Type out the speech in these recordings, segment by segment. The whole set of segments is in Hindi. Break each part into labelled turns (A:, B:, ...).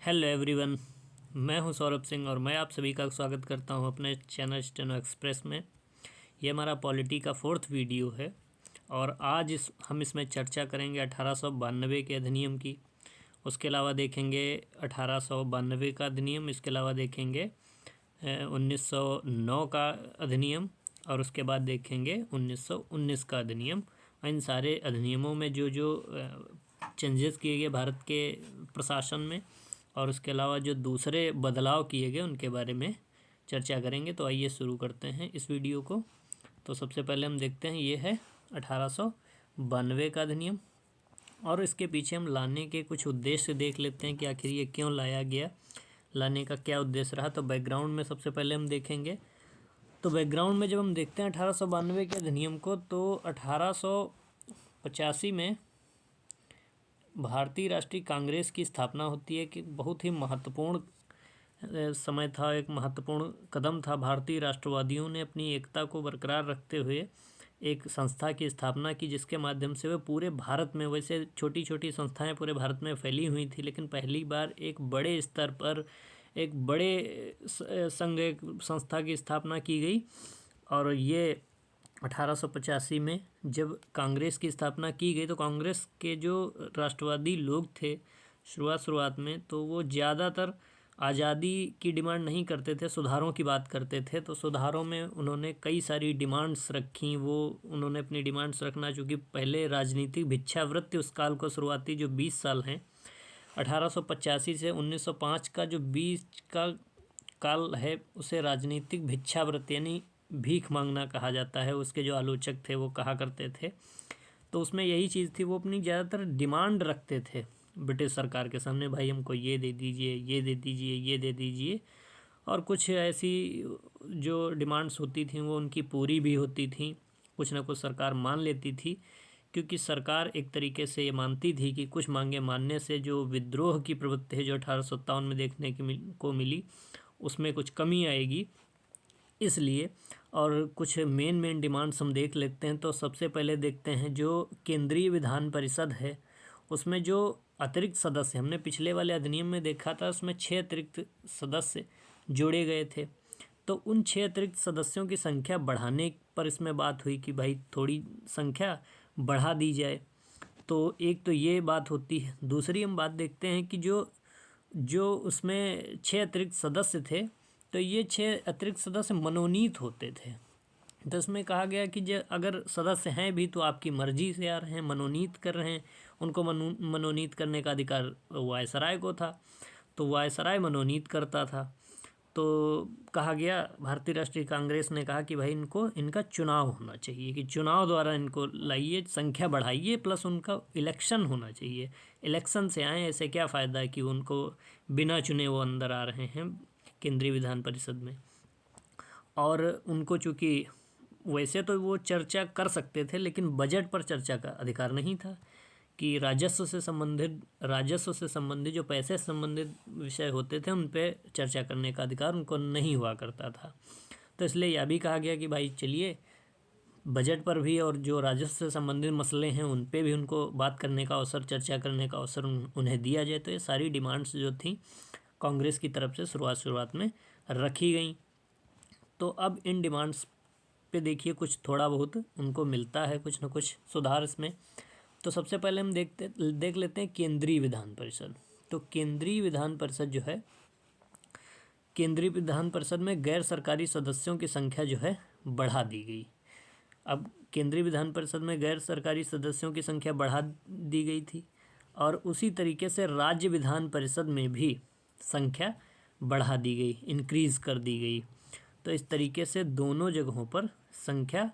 A: Hello everyone. मैं हूं सौरभ सिंह और मैं आप सभी का स्वागत करता हूं अपने चैनल स्टेनो एक्सप्रेस में। ये हमारा पॉलिटी का 4th वीडियो है और आज हम इसमें चर्चा करेंगे 1892 के अधिनियम की। उसके अलावा देखेंगे 1892 का अधिनियम। इसके अलावा देखेंगे 1909 का अधिनियम और उसके बाद देखेंगे 1919 का अधिनियम। इन सारे अधिनियमों में जो जो चेंजेस किए गए भारत के प्रशासन में और उसके अलावा जो दूसरे बदलाव किए गए उनके बारे में चर्चा करेंगे। तो आइए शुरू करते हैं इस वीडियो को। तो सबसे पहले हम देखते हैं, ये है 1892 का अधिनियम और इसके पीछे हम लाने के कुछ उद्देश्य देख लेते हैं कि आखिर ये क्यों लाया गया, लाने का क्या उद्देश्य रहा। तो बैकग्राउंड में सबसे पहले हम देखेंगे। तो बैकग्राउंड में जब हम देखते हैं 1892 के अधिनियम को, तो 1885 में भारतीय राष्ट्रीय कांग्रेस की स्थापना होती है कि बहुत ही महत्वपूर्ण समय था, एक महत्वपूर्ण कदम था। भारतीय राष्ट्रवादियों ने अपनी एकता को बरकरार रखते हुए एक संस्था की स्थापना की, जिसके माध्यम से वे पूरे भारत में, वैसे छोटी छोटी संस्थाएं पूरे भारत में फैली हुई थी, लेकिन पहली बार एक बड़े स्तर पर एक बड़े संघ एक संस्था की स्थापना की गई। और ये 1885 में जब कांग्रेस की स्थापना की गई, तो कांग्रेस के जो राष्ट्रवादी लोग थे शुरुआत में, तो वो ज़्यादातर आज़ादी की डिमांड नहीं करते थे, सुधारों की बात करते थे। तो सुधारों में उन्होंने कई सारी डिमांड्स रखी। उन्होंने अपनी डिमांड्स रखना, चूँकि पहले राजनीतिक भिक्षावृत्ति उस काल को, शुरुआती जो 20 साल हैं 1885 से 1905 का जो बीच का काल है, उसे राजनीतिक भिक्षावृत्ति यानी भीख मांगना कहा जाता है। उसके जो आलोचक थे वो कहा करते थे। तो उसमें यही चीज़ थी, वो अपनी ज़्यादातर डिमांड रखते थे ब्रिटिश सरकार के सामने, भाई हमको ये दे दीजिए, ये दे दीजिए, ये दे दीजिए। और कुछ ऐसी जो डिमांड्स होती थी वो उनकी पूरी भी होती थी, कुछ ना कुछ सरकार मान लेती थी, क्योंकि सरकार एक तरीके से ये मानती थी कि कुछ मांगे मानने से जो विद्रोह की प्रवृत्ति है जो 1857 में देखने को मिली, उसमें कुछ कमी आएगी, इसलिए। और कुछ मेन डिमांड्स हम देख लेते हैं। तो सबसे पहले देखते हैं जो केंद्रीय विधान परिषद है, उसमें जो अतिरिक्त सदस्य, हमने पिछले वाले अधिनियम में देखा था, उसमें 6 अतिरिक्त सदस्य जोड़े गए थे। तो उन 6 अतिरिक्त सदस्यों की संख्या बढ़ाने पर इसमें बात हुई कि भाई थोड़ी संख्या बढ़ा दी जाए। तो एक तो ये बात होती है। दूसरी हम बात देखते हैं कि जो जो उसमें 6 अतिरिक्त सदस्य थे, तो ये 6 अतिरिक्त सदस्य मनोनीत होते थे। तो इसमें कहा गया कि जो अगर सदस्य हैं भी तो आपकी मर्जी से आ रहे हैं, मनोनीत कर रहे हैं, उनको मनोनीत करने का अधिकार वायसराय को था। तो वायसराय मनोनीत करता था। तो कहा गया, भारतीय राष्ट्रीय कांग्रेस ने कहा कि भाई इनका चुनाव होना चाहिए, कि चुनाव द्वारा इनको लाइए, संख्या बढ़ाइए, प्लस उनका इलेक्शन होना चाहिए। इलेक्शन से आए, ऐसे क्या फ़ायदा है कि उनको बिना चुने वो अंदर आ रहे हैं केंद्रीय विधान परिषद में। और उनको चूँकि वैसे तो वो चर्चा कर सकते थे, लेकिन बजट पर चर्चा का अधिकार नहीं था, कि राजस्व से संबंधित जो पैसे से संबंधित विषय होते थे उन पे चर्चा करने का अधिकार उनको नहीं हुआ करता था। तो इसलिए यह भी कहा गया कि भाई चलिए, बजट पर भी और जो राजस्व से संबंधित मसले हैं उन पे भी उनको बात करने का अवसर, चर्चा करने का अवसर उन्हें दिया जाए। तो ये सारी डिमांड्स जो थी कांग्रेस की तरफ से शुरुआत में रखी गई। तो अब इन डिमांड्स पे देखिए कुछ थोड़ा बहुत उनको मिलता है, कुछ न कुछ सुधार इसमें। तो सबसे पहले हम देख लेते हैं केंद्रीय विधान परिषद। तो केंद्रीय विधान परिषद जो है, केंद्रीय विधान परिषद में गैर सरकारी सदस्यों की संख्या जो है बढ़ा दी गई। अब केंद्रीय विधान परिषद में गैर सरकारी सदस्यों की संख्या बढ़ा दी गई थी, और उसी तरीके से राज्य विधान परिषद में भी संख्या बढ़ा दी गई, इंक्रीज़ कर दी गई। तो इस तरीके से दोनों जगहों पर संख्या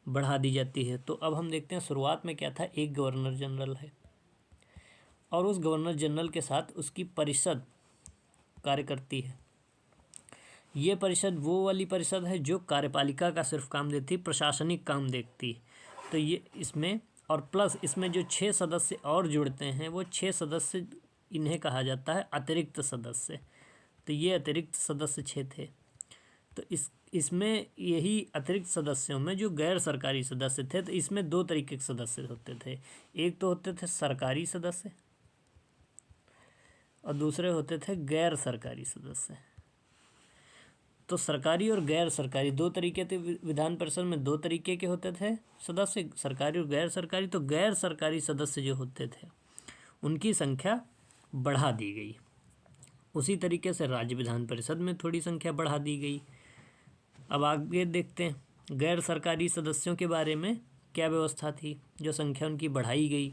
A: बढ़ा दी जाती है। तो अब हम देखते हैं शुरुआत में क्या था, एक गवर्नर जनरल है और उस गवर्नर जनरल के साथ उसकी परिषद कार्य करती है। ये परिषद वो वाली परिषद है जो कार्यपालिका का सिर्फ काम देती, प्रशासनिक काम देखती। तो ये इसमें, और प्लस इसमें जो 6 सदस्य और जुड़ते हैं, वो 6 सदस्य, इन्हें कहा जाता है अतिरिक्त सदस्य। तो ये अतिरिक्त सदस्य 6 थे। तो इसमें यही अतिरिक्त सदस्यों में जो गैर सरकारी सदस्य थे, तो इसमें 2 तरीके के सदस्य होते थे। एक तो होते थे सरकारी सदस्य और दूसरे होते थे गैर सरकारी सदस्य। तो सरकारी और गैर सरकारी दो तरीके थे। विधान परिषद में दो तरीके के होते थे सदस्य, सरकारी और गैर सरकारी। तो गैर सरकारी सदस्य जो होते थे उनकी संख्या बढ़ा दी गई। उसी तरीके से राज्य विधान परिषद में थोड़ी संख्या बढ़ा दी गई। अब आगे देखते हैं गैर सरकारी सदस्यों के बारे में क्या व्यवस्था थी जो संख्या उनकी बढ़ाई गई।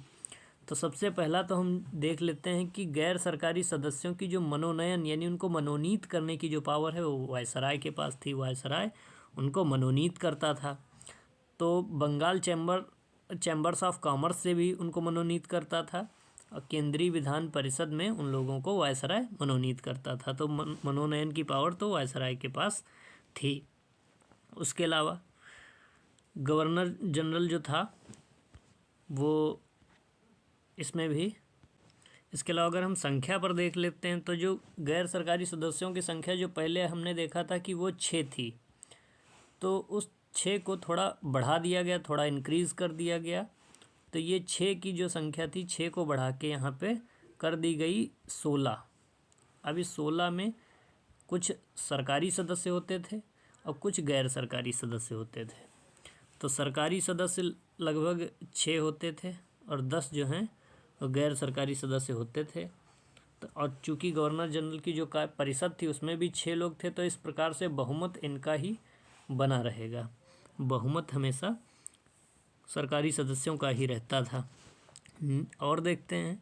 A: तो सबसे पहला तो हम देख लेते हैं कि गैर सरकारी सदस्यों की जो मनोनयन यानी उनको मनोनीत करने की जो पावर है वो वायसराय के पास थी। वायसराय उनको मनोनीत करता था। तो बंगाल चैम्बर्स ऑफ कॉमर्स से भी उनको मनोनीत करता था और केंद्रीय विधान परिषद में उन लोगों को वायसराय मनोनीत करता था। तो मनोनयन की पावर तो वायसराय के पास थी। उसके अलावा गवर्नर जनरल जो था वो इसमें भी। इसके अलावा अगर हम संख्या पर देख लेते हैं तो जो गैर सरकारी सदस्यों की संख्या जो पहले हमने देखा था कि वो 6 थी, तो उस 6 को थोड़ा बढ़ा दिया गया, थोड़ा इंक्रीज़ कर दिया गया। तो ये 6 की जो संख्या थी 6 को बढ़ा के यहाँ पे कर दी गई 16। अब इस 16 में कुछ सरकारी सदस्य होते थे और कुछ गैर सरकारी सदस्य होते थे। तो सरकारी सदस्य लगभग 6 होते थे और 10 जो हैं वो गैर सरकारी सदस्य होते थे। तो और चूँकि गवर्नर जनरल की जो परिषद थी उसमें भी 6 लोग थे, तो इस प्रकार से बहुमत इनका ही बना रहेगा। बहुमत हमेशा सरकारी सदस्यों का ही रहता था। और देखते हैं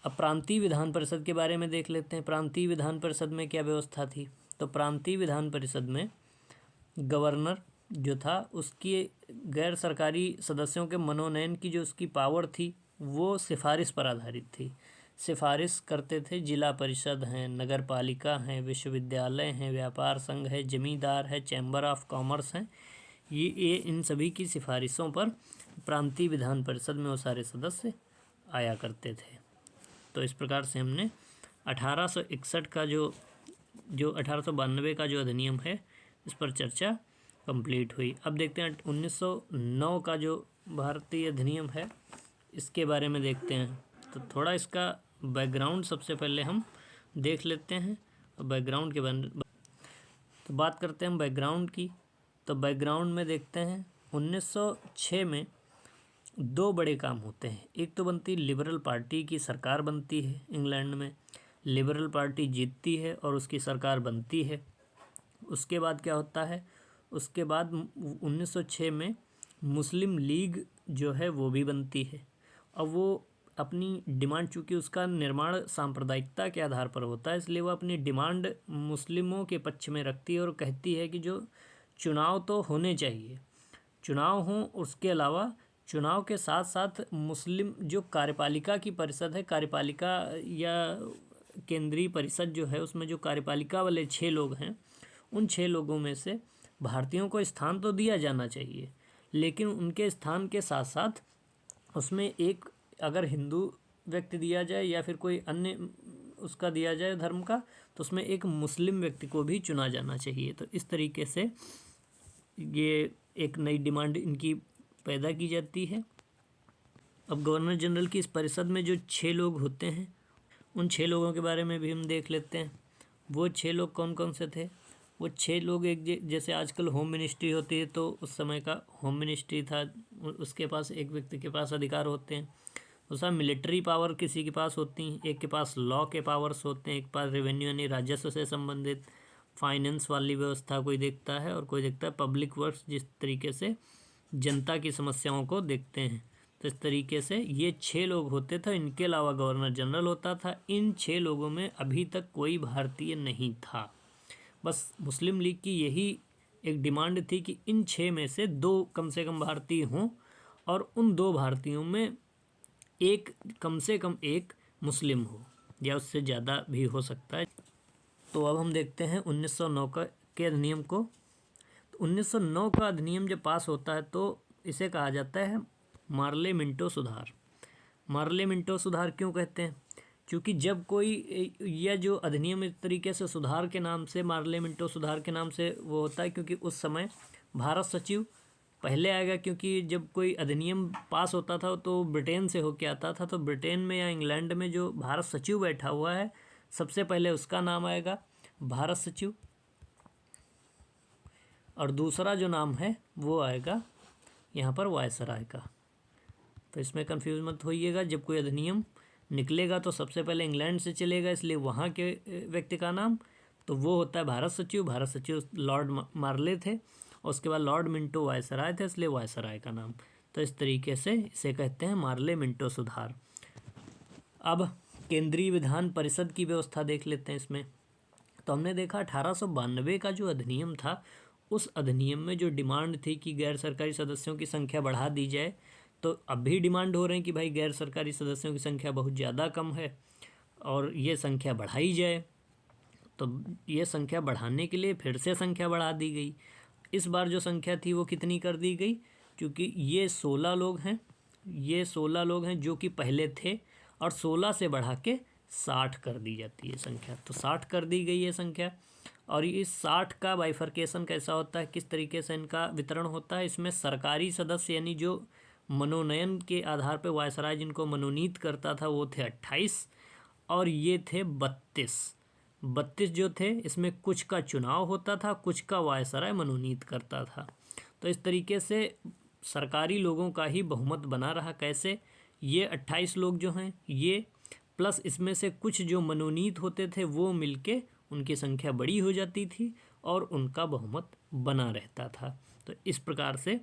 A: अब प्रांतीय विधान परिषद के बारे में देख लेते हैं। प्रांतीय विधान परिषद में क्या व्यवस्था थी। तो प्रांतीय विधान परिषद में गवर्नर जो था उसकी गैर सरकारी सदस्यों के मनोनयन की जो उसकी पावर थी वो सिफारिश पर आधारित थी। सिफारिश करते थे जिला परिषद हैं, नगर पालिका हैं, विश्वविद्यालय हैं, व्यापार संघ है, जमींदार है, चैम्बर ऑफ कॉमर्स हैं। ये इन सभी की सिफारिशों पर प्रांतीय विधान परिषद में वो सारे सदस्य आया करते थे। तो इस प्रकार से हमने 1861 का जो 1892 का जो अधिनियम है इस पर चर्चा कंप्लीट हुई। अब देखते हैं 1909 का जो भारतीय अधिनियम है इसके बारे में देखते हैं। तो थोड़ा इसका बैकग्राउंड सबसे पहले हम देख लेते हैं। बैकग्राउंड के बारे तो बात करते हैं हम बैकग्राउंड की। तो बैकग्राउंड में देखते हैं 1906 में दो बड़े काम होते हैं। एक तो बनती लिबरल पार्टी की सरकार बनती है इंग्लैंड में, लिबरल पार्टी जीतती है और उसकी सरकार बनती है। उसके बाद क्या होता है, उसके बाद 1906 में मुस्लिम लीग जो है वो भी बनती है। अब वो अपनी डिमांड, चूँकि उसका निर्माण सांप्रदायिकता के आधार पर होता है इसलिए वो अपनी डिमांड मुस्लिमों के पक्ष में रखती है और कहती है कि जो चुनाव तो होने चाहिए, चुनाव हों, उसके अलावा चुनाव के साथ साथ मुस्लिम जो कार्यपालिका की परिषद है, कार्यपालिका या केंद्रीय परिषद जो है उसमें जो कार्यपालिका वाले 6 लोग हैं उन 6 लोगों में से भारतीयों को स्थान तो दिया जाना चाहिए, लेकिन उनके स्थान के साथ साथ उसमें एक अगर हिंदू व्यक्ति दिया जाए या फिर कोई अन्य उसका दिया जाए धर्म का, तो उसमें एक मुस्लिम व्यक्ति को भी चुना जाना चाहिए। तो इस तरीके से ये एक नई डिमांड इनकी पैदा की जाती है। अब गवर्नर जनरल की इस परिषद में जो 6 लोग होते हैं उन 6 लोगों के बारे में भी हम देख लेते हैं। वो 6 लोग कौन कौन से थे। वो 6 लोग एक जैसे आजकल होम मिनिस्ट्री होती है तो उस समय का होम मिनिस्ट्री था, उसके पास एक व्यक्ति के पास अधिकार होते हैं। दूसरा मिलिट्री पावर किसी के पास होती हैं, एक के पास लॉ के पावर्स होते हैं, एक पास रेवेन्यू यानी राजस्व से संबंधित फाइनेंस वाली व्यवस्था कोई देखता है और कोई देखता है पब्लिक वर्क्स, जिस तरीके से जनता की समस्याओं को देखते हैं। तो इस तरीके से ये 6 लोग होते थे। इनके अलावा गवर्नर जनरल होता था। इन 6 लोगों में अभी तक कोई भारतीय नहीं था। बस मुस्लिम लीग की यही एक डिमांड थी कि इन 6 में से 2 कम से कम भारतीय हों और उन 2 भारतीयों में एक कम से कम एक मुस्लिम हो या उससे ज़्यादा भी हो सकता है। तो अब हम देखते हैं 1909 के अधिनियम को। तो 1909 का अधिनियम जब पास होता है तो इसे कहा जाता है मार्ले मिंटो सुधार। मार्ले मिंटो सुधार क्यों कहते हैं, क्योंकि जब कोई यह जो अधिनियम इस तरीके से सुधार के नाम से, मार्ले मिंटो सुधार के नाम से वो होता है क्योंकि उस समय भारत सचिव पहले आएगा, क्योंकि जब कोई अधिनियम पास होता था तो ब्रिटेन से होके आता था, तो ब्रिटेन में या इंग्लैंड में जो भारत सचिव बैठा हुआ है सबसे पहले उसका नाम आएगा भारत सचिव, और दूसरा जो नाम है वो आएगा यहाँ पर वायसराय का। तो इसमें कंफ्यूज मत होइएगा, जब कोई अधिनियम निकलेगा तो सबसे पहले इंग्लैंड से चलेगा, इसलिए वहाँ के व्यक्ति का नाम तो वो होता है भारत सचिव। भारत सचिव लॉर्ड मार्ले थे, और उसके बाद लॉर्ड मिंटो वायसराय थे, इसलिए वायसराय का नाम। तो इस तरीके से इसे कहते हैं मार्ले मिंटो सुधार। अब केंद्रीय विधान परिषद की व्यवस्था देख लेते हैं इसमें। तो हमने देखा 1892 का जो अधिनियम था, उस अधिनियम में जो डिमांड थी कि गैर सरकारी सदस्यों की संख्या बढ़ा दी जाए, तो अब भी डिमांड हो रहे हैं कि भाई गैर सरकारी सदस्यों की संख्या बहुत ज़्यादा कम है और ये संख्या बढ़ाई जाए। तो ये संख्या बढ़ाने के लिए फिर से संख्या बढ़ा दी गई। इस बार जो संख्या थी वो कितनी कर दी गई, क्योंकि ये 16 लोग हैं, ये 16 लोग हैं जो कि पहले थे, और 16 से बढ़ा के 60 कर दी जाती है संख्या। तो 60 कर दी गई है संख्या। और इस 60 का बाइफर्केशन कैसा होता है, किस तरीके से इनका वितरण होता है, इसमें सरकारी सदस्य यानी जो मनोनयन के आधार पर वायसराय जिनको मनोनीत करता था वो थे 28, और ये थे 32 जो थे। इसमें कुछ का चुनाव होता था, कुछ का वायसराय मनोनीत करता था। तो इस तरीके से सरकारी लोगों का ही बहुमत बना रहा। कैसे, ये 28 लोग जो हैं ये प्लस इसमें से कुछ जो मनोनीत होते थे वो मिलके उनकी संख्या बड़ी हो जाती थी और उनका बहुमत बना रहता था। तो इस प्रकार से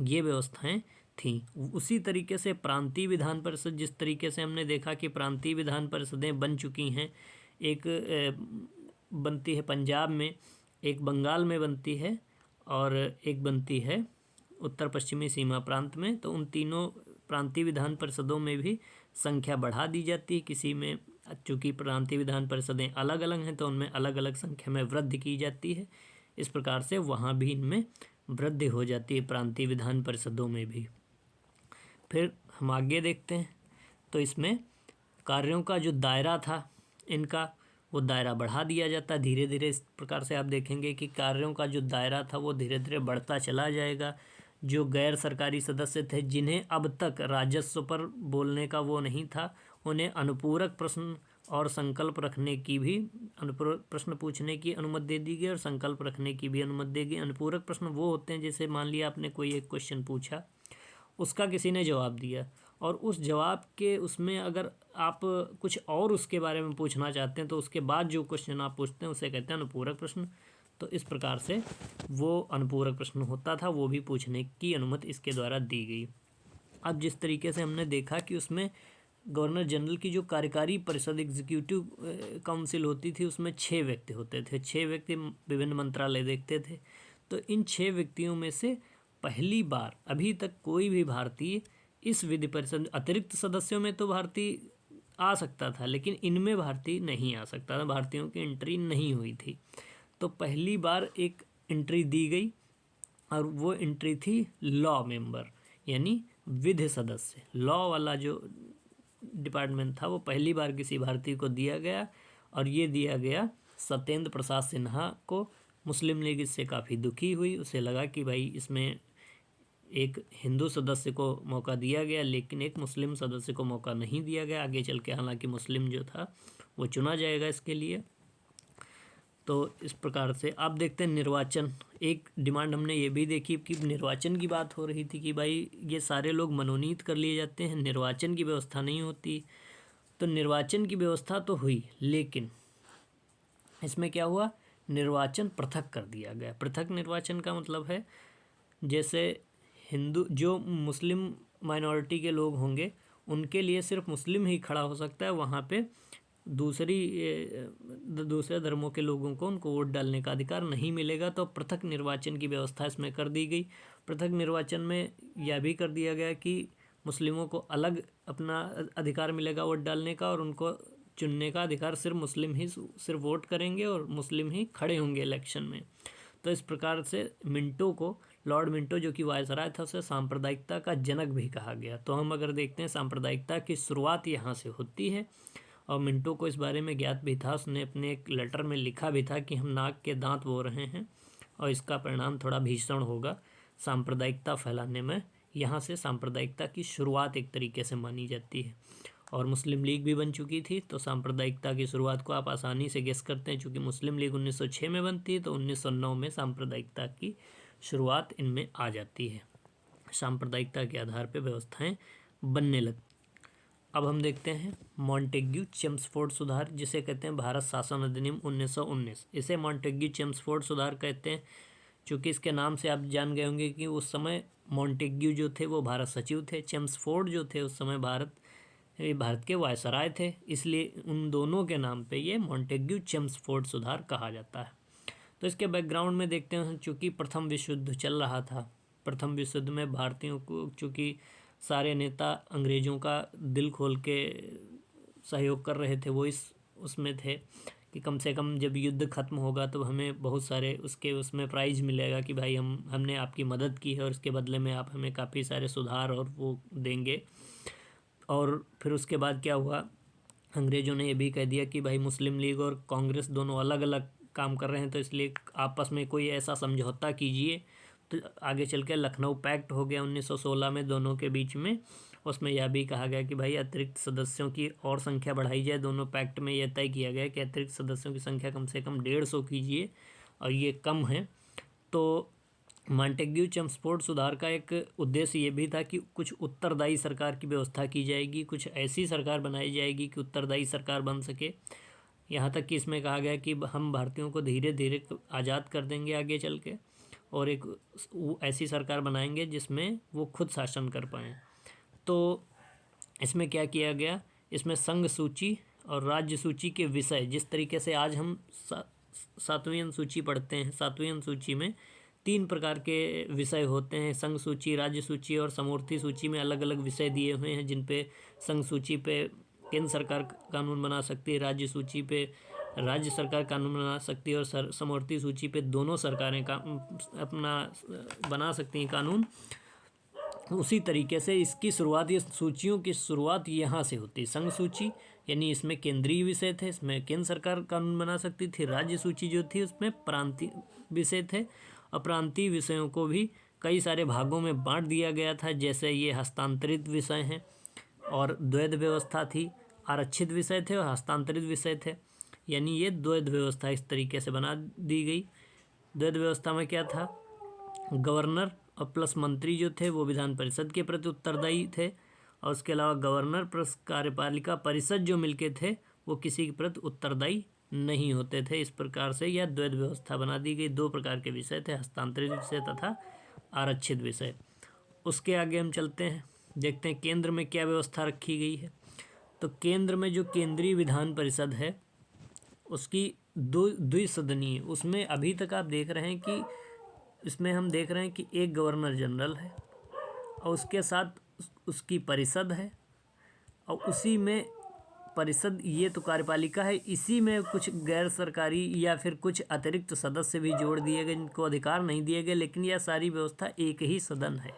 A: ये व्यवस्थाएं थीं। उसी तरीके से प्रांतीय विधान परिषद, जिस तरीके से हमने देखा कि प्रांतीय विधान परिषदें बन चुकी हैं, एक बनती है पंजाब में, एक बंगाल में बनती है, और एक बनती है उत्तर पश्चिमी सीमा प्रांत में। तो उन तीनों प्रांतीय विधान परिषदों में भी संख्या बढ़ा दी जाती है। किसी में, चूँकि प्रांतीय विधान परिषदें अलग अलग हैं तो उनमें अलग अलग संख्या में वृद्धि की जाती है। इस प्रकार से वहाँ भी इनमें वृद्धि हो जाती है, प्रांतीय विधान परिषदों में भी। फिर हम आगे देखते हैं, तो इसमें कार्यों का जो दायरा था इनका, वो दायरा बढ़ा दिया जाता है धीरे धीरे। इस प्रकार से आप देखेंगे कि कार्यों का जो दायरा था वो धीरे धीरे बढ़ता चला जाएगा। जो गैर सरकारी सदस्य थे, जिन्हें अब तक राजस्व पर बोलने का वो नहीं था, उन्हें अनुपूरक प्रश्न और संकल्प रखने की भी, अनुपूरक प्रश्न पूछने की अनुमति दे दी गई और संकल्प रखने की भी अनुमति दी गई। अनुपूरक प्रश्न वो होते हैं जैसे मान लिया आपने कोई एक क्वेश्चन पूछा, उसका किसी ने जवाब दिया, और उस जवाब के उसमें अगर आप कुछ और उसके बारे में पूछना चाहते हैं तो उसके बाद जो क्वेश्चन आप पूछते हैं उसे कहते हैं अनुपूरक प्रश्न। तो इस प्रकार से वो अनुपूरक प्रश्न होता था, वो भी पूछने की अनुमति इसके द्वारा दी गई। अब जिस तरीके से हमने देखा कि उसमें गवर्नर जनरल की जो कार्यकारी परिषद, एग्जीक्यूटिव काउंसिल होती थी, उसमें 6 व्यक्ति होते थे। 6 व्यक्ति विभिन्न मंत्रालय देखते थे। तो इन 6 व्यक्तियों में से पहली बार अभी तक कोई भी भारतीय इस विधि परिषद, अतिरिक्त सदस्यों में तो भारतीय आ सकता था लेकिन इनमें भारतीय नहीं आ सकता था, भारतीयों की एंट्री नहीं हुई थी। तो पहली बार एक एंट्री दी गई और वो एंट्री थी लॉ मेंबर, यानी विधि सदस्य। लॉ वाला जो डिपार्टमेंट था वो पहली बार किसी भारतीय को दिया गया, और ये दिया गया सत्येंद्र प्रसाद सिन्हा को। मुस्लिम लीग इससे काफ़ी दुखी हुई, उसे लगा कि भाई इसमें एक हिंदू सदस्य को मौका दिया गया लेकिन एक मुस्लिम सदस्य को मौका नहीं दिया गया। आगे चल के हालांकि मुस्लिम जो था वो चुना जाएगा इसके लिए। तो इस प्रकार से आप देखते हैं निर्वाचन, एक डिमांड हमने ये भी देखी कि निर्वाचन की बात हो रही थी कि भाई ये सारे लोग मनोनीत कर लिए जाते हैं, निर्वाचन की व्यवस्था नहीं होती। तो निर्वाचन की व्यवस्था तो हुई, लेकिन इसमें क्या हुआ, निर्वाचन पृथक कर दिया गया। पृथक निर्वाचन का मतलब है जैसे हिंदू, जो मुस्लिम माइनॉरिटी के लोग होंगे उनके लिए सिर्फ मुस्लिम ही खड़ा हो सकता है, वहाँ पे दूसरे धर्मों के लोगों को उनको वोट डालने का अधिकार नहीं मिलेगा। तो पृथक निर्वाचन की व्यवस्था इसमें कर दी गई। पृथक निर्वाचन में यह भी कर दिया गया कि मुस्लिमों को अलग अपना अधिकार मिलेगा वोट डालने का, और उनको चुनने का अधिकार सिर्फ मुस्लिम ही सिर्फ वोट करेंगे और मुस्लिम ही खड़े होंगे इलेक्शन में। तो इस प्रकार से मिंटो को, लॉर्ड मिंटो जो कि वायसराय था, उसे सांप्रदायिकता का जनक भी कहा गया। तो हम अगर देखते हैं सांप्रदायिकता की शुरुआत यहाँ से होती है, और मिंटो को इस बारे में ज्ञात भी था। उसने अपने एक लेटर में लिखा भी था कि हम नाक के दांत बो रहे हैं और इसका परिणाम थोड़ा भीषण होगा। सांप्रदायिकता फैलाने में यहाँ से सांप्रदायिकता की शुरुआत एक तरीके से मानी जाती है। और मुस्लिम लीग भी बन चुकी थी, तो सांप्रदायिकता की शुरुआत को आप आसानी से गेस करते हैं। चूँकि मुस्लिम लीग 1906 में बनती है, तो 1909 में सांप्रदायिकता की शुरुआत इनमें आ जाती है। सांप्रदायिकता के आधार पर व्यवस्थाएं बनने लगती। अब हम देखते हैं मॉन्टेग्यू चेम्सफोर्ड सुधार, जिसे कहते हैं भारत शासन अधिनियम 1919। इसे मॉन्टेग्यू चेम्सफोर्ड सुधार कहते हैं। चूँकि इसके नाम से आप जान गए होंगे कि उस समय मॉन्टेग्यू जो थे वो भारत सचिव थे, चेम्सफोर्ड जो थे उस समय भारत के वायसराय थे, इसलिए उन दोनों के नाम पे ये मॉन्टेग्यू चेम्सफोर्ड सुधार कहा जाता है। तो इसके बैकग्राउंड में देखते हैं, चूँकि प्रथम विश्व युद्ध चल रहा था। प्रथम विश्व युद्ध में भारतीयों को, चूँकि सारे नेता अंग्रेज़ों का दिल खोल के सहयोग कर रहे थे, वो उसमें थे कि कम से कम जब युद्ध खत्म होगा तो हमें बहुत सारे उसमें प्राइज़ मिलेगा कि भाई हमने आपकी मदद की है और इसके बदले में आप हमें काफ़ी सारे सुधार और वो देंगे। और फिर उसके बाद क्या हुआ, अंग्रेज़ों ने ये भी कह दिया कि भाई मुस्लिम लीग और कांग्रेस दोनों अलग अलग काम कर रहे हैं, तो इसलिए आपस में कोई ऐसा समझौता कीजिए। तो आगे चल के लखनऊ पैक्ट हो गया 1916 में दोनों के बीच में। उसमें यह भी कहा गया कि भाई अतिरिक्त सदस्यों की और संख्या बढ़ाई जाए। दोनों पैक्ट में यह तय किया गया कि अतिरिक्त सदस्यों की संख्या कम से कम 150 कीजिए, और ये कम है। तो मॉन्टेग्यू चेम्सफोर्ड सुधार का एक उद्देश्य ये भी था कि कुछ उत्तरदायी सरकार की व्यवस्था की जाएगी, कुछ ऐसी सरकार बनाई जाएगी कि उत्तरदायी सरकार बन सके। यहाँ तक कि इसमें कहा गया कि हम भारतीयों को धीरे धीरे आज़ाद कर देंगे आगे चल के, और एक ऐसी सरकार बनाएंगे जिसमें वो खुद शासन कर पाएँ। तो इसमें क्या किया गया, इसमें संघ सूची और राज्य सूची के विषय, जिस तरीके से आज हम 7वीं अनुसूची पढ़ते हैं, 7वीं अनुसूची में 3 प्रकार के विषय होते हैं। संघ सूची, राज्य सूची और समवर्ती सूची में अलग अलग विषय दिए हुए हैं, जिन पे संघ सूची पे केंद्र सरकार कानून बना सकती है, राज्य सूची पे राज्य सरकार कानून बना सकती है, और समवर्ती सूची पे दोनों सरकारें अपना बना सकती हैं कानून। उसी तरीके से इसकी शुरुआत, ये सूचियों की शुरुआत यहाँ से होती है। संघ सूची यानी इसमें केंद्रीय विषय थे, इसमें केंद्र सरकार कानून बना सकती थी। राज्य सूची जो थी उसमें प्रांतीय विषय थे, और प्रांतीय विषयों को भी कई सारे भागों में बांट दिया गया था। जैसे ये हस्तांतरित विषय हैं, और द्वैध व्यवस्था थी, आरक्षित विषय थे और हस्तांतरित विषय थे, यानी ये द्वैध व्यवस्था इस तरीके से बना दी गई। द्वैध व्यवस्था में क्या था, गवर्नर और प्लस मंत्री जो थे वो विधान परिषद के प्रति उत्तरदायी थे, और उसके अलावा गवर्नर प्लस कार्यपालिका परिषद जो मिलके थे वो किसी के प्रति उत्तरदायी नहीं होते थे। इस प्रकार से यह द्वैध व्यवस्था बना दी गई। 2 प्रकार के विषय थे, हस्तांतरित विषय तथा आरक्षित विषय। उसके आगे हम चलते हैं, देखते हैं केंद्र में क्या व्यवस्था रखी गई है। तो केंद्र में जो केंद्रीय विधान परिषद है उसकी द्विसदनीय, उसमें अभी तक आप देख रहे हैं कि इसमें हम देख रहे हैं कि एक गवर्नर जनरल है, और उसके साथ उसकी परिषद है, और उसी में परिषद, ये तो कार्यपालिका है, इसी में कुछ गैर सरकारी या फिर कुछ अतिरिक्त सदस्य भी जोड़ दिए गए, जिनको अधिकार नहीं दिए गए, लेकिन यह सारी व्यवस्था एक ही सदन है।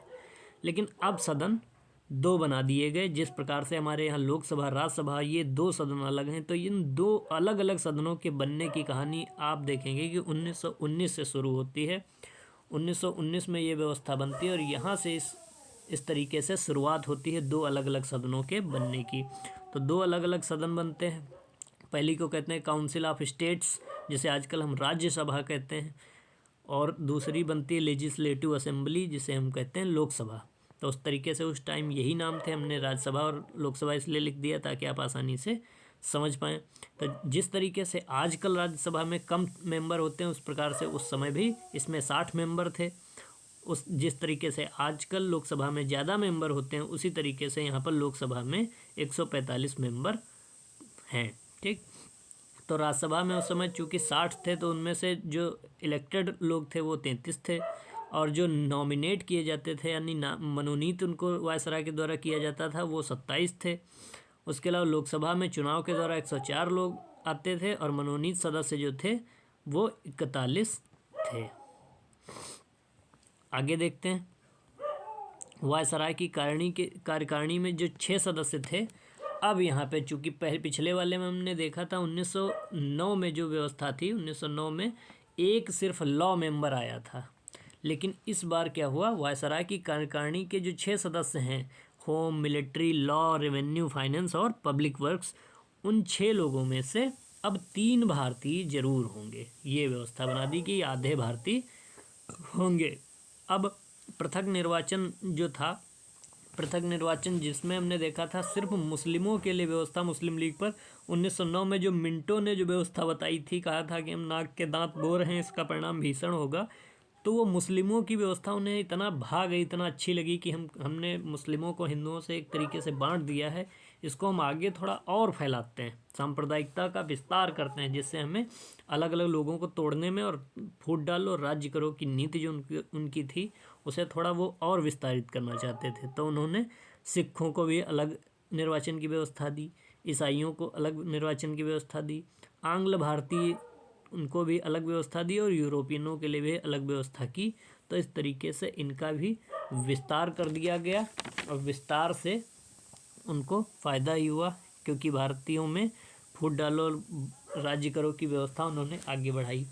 A: लेकिन अब सदन 2 बना दिए गए। जिस प्रकार से हमारे यहाँ लोकसभा, राज्यसभा, ये 2 सदन अलग हैं, तो इन 2 अलग अलग सदनों के बनने की कहानी आप देखेंगे कि 1919 से शुरू होती है। 1919 में ये व्यवस्था बनती है, और यहाँ से इस तरीके से शुरुआत होती है 2 अलग अलग सदनों के बनने की। तो 2 अलग अलग सदन बनते हैं। पहली को कहते हैं काउंसिल ऑफ स्टेट्स, जिसे आजकल हम राज्यसभा कहते हैं, और दूसरी बनती है लेजिस्लेटिव असेंबली, जिसे हम कहते हैं लोकसभा। तो उस तरीके से उस टाइम यही नाम थे, हमने राज्यसभा और लोकसभा इसलिए लिख दिया ताकि आप आसानी से समझ पाएँ। तो जिस तरीके से आजकल राज्यसभा में कम मेंबर होते हैं, उस प्रकार से उस समय भी इसमें 60 मेंबर थे। जिस तरीके से आजकल लोकसभा में ज़्यादा मेंबर होते हैं, उसी तरीके से यहाँ पर लोकसभा में 145 मेंबर हैं। ठीक, तो राज्यसभा में उस समय चूँकि 60 थे, तो उनमें से जो इलेक्टेड लोग थे वो 33 थे, और जो नॉमिनेट किए जाते थे यानी मनोनीत उनको वायसराय के द्वारा किया जाता था वो 27 थे। उसके अलावा लोकसभा में चुनाव के द्वारा 104 लोग आते थे, और मनोनीत सदस्य जो थे वो 41 थे। आगे देखते हैं, वायसराय की कार्यकारिणी में जो 6 सदस्य थे, अब यहाँ पे चूँकि पिछले वाले में हमने देखा था 1909 में जो व्यवस्था थी, 1909 में एक सिर्फ लॉ मेंबर आया था, लेकिन इस बार क्या हुआ, वायसराय की कार्यकारिणी के जो 6 सदस्य हैं, home, military, law, revenue, finance और पब्लिक वर्क्स, उन 6 लोगों में से अब 3 भारतीय जरूर होंगे। ये व्यवस्था बना दी कि आधे भारतीय होंगे। अब पृथक निर्वाचन जो था, पृथक निर्वाचन जिसमें हमने देखा था सिर्फ मुस्लिमों के लिए व्यवस्था, मुस्लिम लीग पर 1909 में जो मिंटो ने जो व्यवस्था बताई थी, कहा था कि हम नाक के दांत बो रहे हैं, इसका परिणाम भीषण होगा, तो वो मुस्लिमों की व्यवस्था उन्हें इतना भा गई, इतना अच्छी लगी कि हमने मुस्लिमों को हिंदुओं से एक तरीके से बांट दिया है, इसको हम आगे थोड़ा और फैलाते हैं, सांप्रदायिकता का विस्तार करते हैं, जिससे हमें अलग अलग लोगों को तोड़ने में, और फूट डालो राज्य करो की नीति जो उनकी थी उसे थोड़ा वो और विस्तारित करना चाहते थे। तो उन्होंने सिखों को भी अलग निर्वाचन की व्यवस्था दी, ईसाइयों को अलग निर्वाचन की व्यवस्था दी, आंग्ल भारतीय उनको भी अलग व्यवस्था दी, और यूरोपियनों के लिए भी अलग व्यवस्था की। तो इस तरीके से इनका भी विस्तार कर दिया गया, और विस्तार से उनको फ़ायदा ही हुआ, क्योंकि भारतीयों में फूट डालो राज्य करो की व्यवस्था उन्होंने आगे बढ़ाई।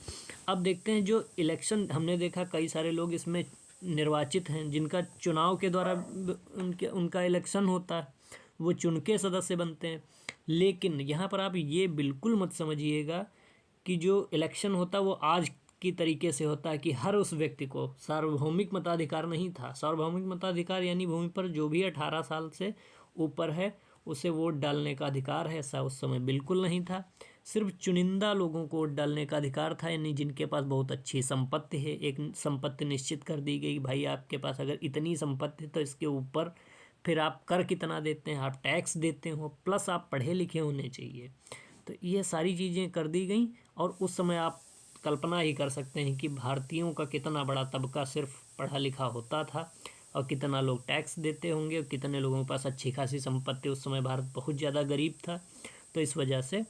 A: अब देखते हैं जो इलेक्शन, हमने देखा कई सारे लोग इसमें निर्वाचित हैं, जिनका चुनाव के द्वारा उनका इलेक्शन होता है, वो चुन के सदस्य बनते हैं। लेकिन यहाँ पर आप ये बिल्कुल मत समझिएगा कि जो इलेक्शन होता है वो आज की तरीके से होता है कि हर उस व्यक्ति को सार्वभौमिक मताधिकार नहीं था। सार्वभौमिक मताधिकार यानी भूमि पर जो भी 18 साल से ऊपर है उसे वोट डालने का अधिकार है, ऐसा उस समय बिल्कुल नहीं था। सिर्फ चुनिंदा लोगों को वोट डालने का अधिकार था, यानी जिनके पास बहुत अच्छी संपत्ति है। एक संपत्ति निश्चित कर दी गई, भाई आपके पास अगर इतनी संपत्ति तो इसके ऊपर फिर आप कर कितना देते हैं, आप टैक्स देते हो, प्लस आप पढ़े लिखे होने चाहिए। तो ये सारी चीज़ें कर दी गई, और उस समय आप कल्पना ही कर सकते हैं कि भारतीयों का कितना बड़ा तबका सिर्फ पढ़ा लिखा होता था, और कितना लोग टैक्स देते होंगे, और कितने लोगों के पास अच्छी खासी संपत्ति। उस समय भारत बहुत ज़्यादा गरीब था, तो इस वजह से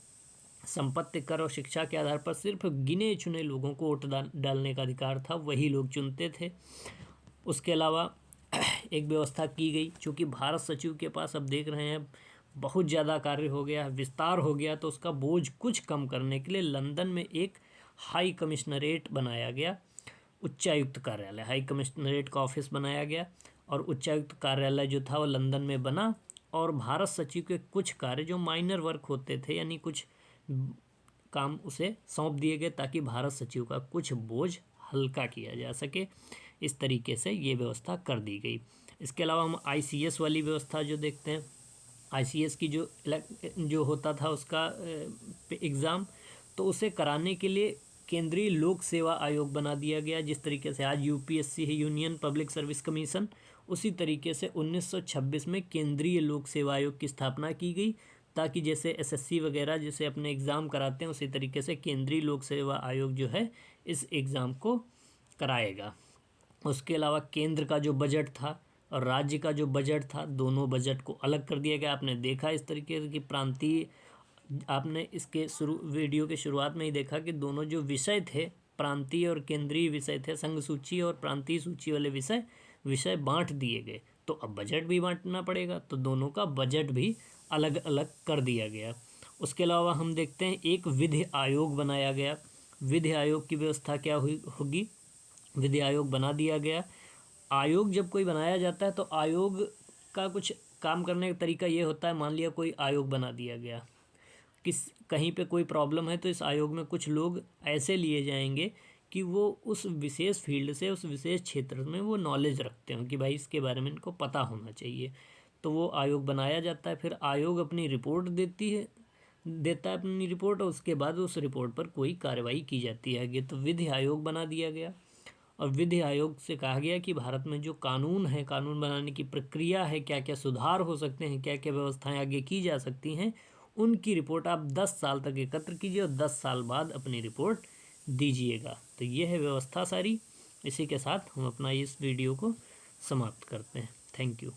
A: संपत्ति कर और शिक्षा के आधार पर सिर्फ गिने चुने लोगों को वोट डालने का अधिकार था, वही लोग चुनते थे। उसके अलावा एक व्यवस्था की गई, चूँकि भारत सचिव के पास अब देख रहे हैं बहुत ज़्यादा कार्य हो गया, विस्तार हो गया, तो उसका बोझ कुछ कम करने के लिए लंदन में एक हाई कमिश्नरेट बनाया गया, उच्चायुक्त कार्यालय, हाई कमिश्नरेट का ऑफिस बनाया गया, और उच्चायुक्त कार्यालय जो था वो लंदन में बना। और भारत सचिव के कुछ कार्य जो माइनर वर्क होते थे, यानी कुछ काम उसे सौंप दिए गए, ताकि भारत सचिव का कुछ बोझ हल्का किया जा सके। इस तरीके से ये व्यवस्था कर दी गई। इसके अलावा हम ICS वाली व्यवस्था जो देखते हैं, ICS की जो होता था उसका एग्ज़ाम, तो उसे कराने के लिए केंद्रीय लोक सेवा आयोग बना दिया गया। जिस तरीके से आज UPSC है, यूनियन पब्लिक सर्विस कमीशन, उसी तरीके से 1926 में केंद्रीय लोक सेवा आयोग की स्थापना की गई, ताकि जैसे SSC वगैरह जैसे अपने एग्ज़ाम कराते हैं, उसी तरीके से केंद्रीय लोक सेवा आयोग जो है इस एग्ज़ाम को कराएगा। उसके अलावा केंद्र का जो बजट था और राज्य का जो बजट था, दोनों बजट को अलग कर दिया गया। आपने देखा इस तरीके से कि प्रांतीय, आपने इसके वीडियो के शुरुआत में ही देखा कि दोनों जो विषय थे, प्रांतीय और केंद्रीय विषय थे, संघ सूची और प्रांतीय सूची वाले विषय बांट दिए गए। तो अब बजट भी बांटना पड़ेगा, तो दोनों का बजट भी अलग अलग कर दिया गया। उसके अलावा हम देखते हैं एक विधि आयोग बनाया गया। विधि आयोग की व्यवस्था क्या होगी, विधि आयोग बना दिया गया। आयोग जब कोई बनाया जाता है तो आयोग का कुछ काम करने का तरीका ये होता है, मान लिया कोई आयोग बना दिया गया, कहीं पे कोई प्रॉब्लम है, तो इस आयोग में कुछ लोग ऐसे लिए जाएंगे कि वो उस विशेष फील्ड से, उस विशेष क्षेत्र में वो नॉलेज रखते हो कि भाई इसके बारे में इनको पता होना चाहिए। तो वो आयोग बनाया जाता है, फिर आयोग अपनी रिपोर्ट देता है अपनी रिपोर्ट, और उसके बाद उस रिपोर्ट पर कोई कार्रवाई की जाती है आगे। तो विधि आयोग बना दिया गया, और विधि आयोग से कहा गया कि भारत में जो कानून है, कानून बनाने की प्रक्रिया है, क्या क्या सुधार हो सकते हैं, क्या क्या व्यवस्थाएं आगे की जा सकती हैं, उनकी रिपोर्ट आप 10 साल तक एकत्र कीजिए, और 10 साल बाद अपनी रिपोर्ट दीजिएगा। तो ये है व्यवस्था सारी। इसी के साथ हम अपना इस वीडियो को समाप्त करते हैं। Thank you.